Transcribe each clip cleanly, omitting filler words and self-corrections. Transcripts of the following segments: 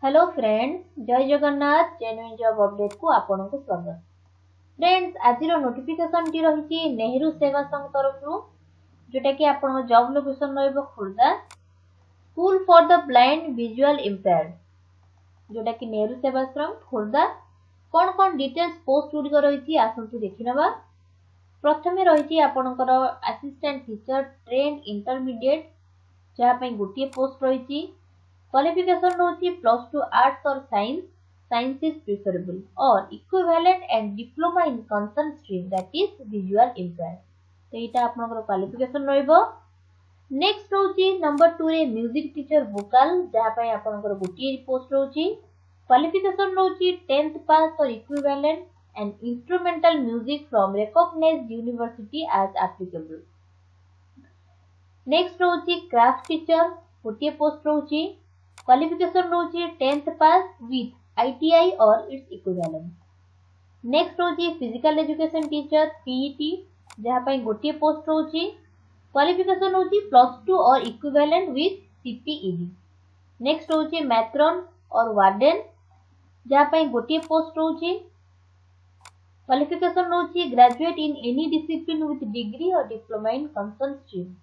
Hello friends, जय Jagannath genuine job update को आपन को स्वागत। फ्रेंड्स, आज नोटिफिकेशन टी रही नेहरू सेवा संघ तरफ जोटा कि आपन जॉब लोकेशन रहइबो Khurda school for the blind visual impaired, जोटा कि नेहरू सेवा संघ खुर्दा। कौन कौन डिटेल्स पोस्ट गुडी रही आसंतु देखिनबा। प्रथमे रही आपनकर असिस्टेंट टीचर ट्रेन इंटरमीडिएट जहाँ पे गोटे पोस्ट रही। क्वालिफिकेशन रही +2 आर्ट्स और साइंस इज प्रिफरेबल और equivalent and diploma in concern stream that is visual impaired. तो यहाँ आपनकर क्वालिफिकेशन रहइबो। नेक्स्ट रही नंबर 2 रे म्यूजिक टीचर वोकल जहाँ पे आपनकर गोटे पोस्ट रही। क्वालिफिकेशन रही 10th पास और equivalent and instrumental music from recognised university as applicable. Next रही क्राफ्ट टीचर गोटे पोस्ट रही। क्वालिफिकेशन रही 10th पास विथ ITI और इट्स इक्विवेलेंट। नेक्स्ट रही फिजिकल एजुकेशन टीचर PET जहाँ पे गोटे पोस्ट रही। क्वालिफिकेशन रही +2 और इक्विवेलेंट विथ CPED। नेक्स्ट रही मैट्रन और वार्डन जहाँ पे गोटे पोस्ट रही। क्वालिफिकेशन रही graduate in any discipline with degree और diploma in concern stream.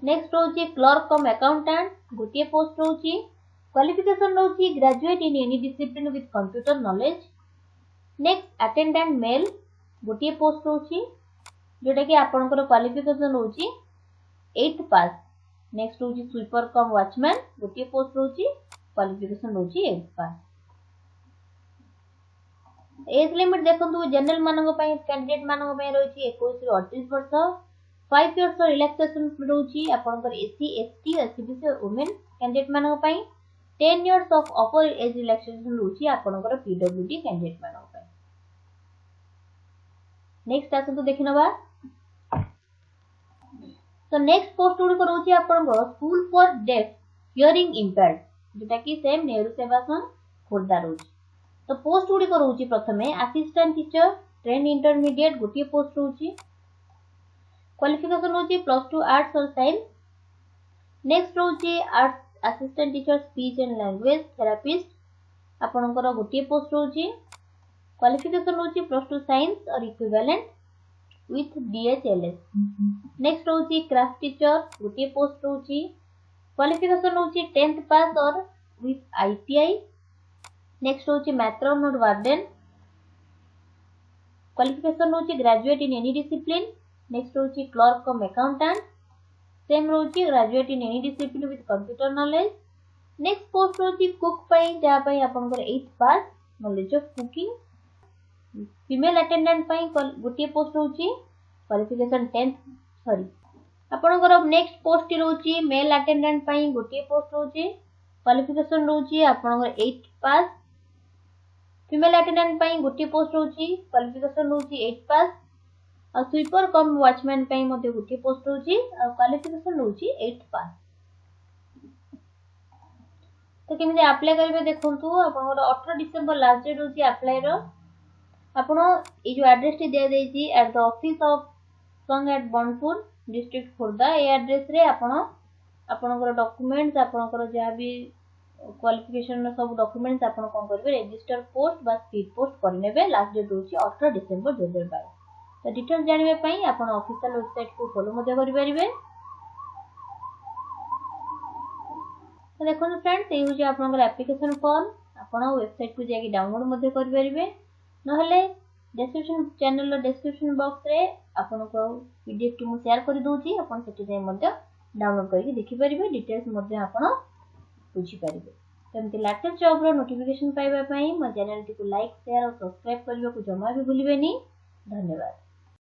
Next रही क्लर्क कम अकाउंटेंट गोटे पोस्ट रही। क्वालिफिकेशन रही graduate in any discipline with computer knowledge. Next attendant male गोटे पोस्ट रही जोटा कि आपनकर क्वालिफिकेशन रही 8th पास। नेक्स्ट रही स्वीपर कम वॉचमैन गोटे पोस्ट रही। क्वालिफिकेशन रही 8th पास। एज लिमिट देखंतु जनरल मानक पई कैंडिडेट मानक पई रही 21 ରୁ 38 वर्ष। 5 इयर्स रिलैक्सेशन रही आपनकर SC ST SCBC और वुमेन कैंडिडेट मानक पई। 10 years of upper age relaxation रही आपनकर PWD कैंडिडेट मानक पई। नेक्स्ट आसंतु देखिनबा। तो नेक्स्ट पोस्ट गुडी रही आपनकर school for def hearing impaired जोटा कि सेम नेहरू सेवा संघ खुर्दा रही। तो पोस्ट गुडी रही प्रथमे असिस्टेंट टीचर ट्रेन इंटरमीडिएट गोटे पोस्ट रही। क्वालिफिकेशन रही +2 आर्ट्स और साइंस। नेक्स्ट रही arts assistant teacher speech and language therapist आपनकर गोटे पोस्ट रही। क्वालिफिकेशन रही +2 साइंस और इक्विवेलेंट विथ DHLS। नेक्स्ट रही क्राफ्ट टीचर गोटे पोस्ट रही। क्वालिफिकेशन रही 10th पास और विथ ITI। नेक्स्ट रही मैट्रन और वार्डन क्वालिफिकेशन रही graduate in any discipline. Next रही क्लर्क कम अकाउंटेंट सेम रही graduate in any discipline with computer knowledge. Next post रही कुक पई जहाँ पे आपनकर 8th pass knowledge of cooking. Female attendant पई गोटे पोस्ट रही। क्वालिफिकेशन 10th आपनकर नेक्स्ट पोस्ट रही मेल अटेंडेंट पई गोटे पोस्ट रही। क्वालिफिकेशन रही आपनकर 8th पास। फीमेल अटेंडेंट पई गोटे पोस्ट रही। क्वालिफिकेशन रही 8th पास और स्वीपर कम वॉचमैन पई मध्ये गोटे पोस्ट रही और क्वालिफिकेशन रही 8th पास। तो केमिति अप्लाई करिवे देखंतु आपनकर 18 डिसेंबर लास्ट डेट होची अप्लाई रो। आपण ए जो एड्रेस टी दे देची at the office of Sangh at Banpur district Khurda ए एड्रेस रे आपनकर डॉक्यूमेंट्स आपनकर जहाँ भी क्वालिफिकेशन सब डॉक्यूमेंट्स आपण कोन करबे रजिस्टर पोस्ट बा स्पीड पोस्ट करनेबे। लास्ट डेट होची 18 डिसेंबर 2022। तो डिटेल्स जानवे पई आपण ऑफिशियल वेबसाइट को फॉलो मध्ये करि परिबे। तो देखो फ्रेंड्स ए होची आपनकर एप्लीकेशन फॉर्म आपण वेबसाइट को जाके डाउनलोड मध्ये करि परिबे। नहले डिस्क्रिप्शन चैनल रो डिस्क्रिप्शन बॉक्स रे आपनको PDF टी मु शेयर करि दोची आपण सेठी जाय मध्ये डाउनलोड करके देखि परिबे। डिटेल्स मध्ये आपण बुझी परिबे। तमते लेटेस्ट जॉब रो नोटिफिकेशन पाइबा पई म चैनल टी को लाइक शेयर और सब्सक्राइब करबा को जमा भी भूलिबेनी। धन्यवाद।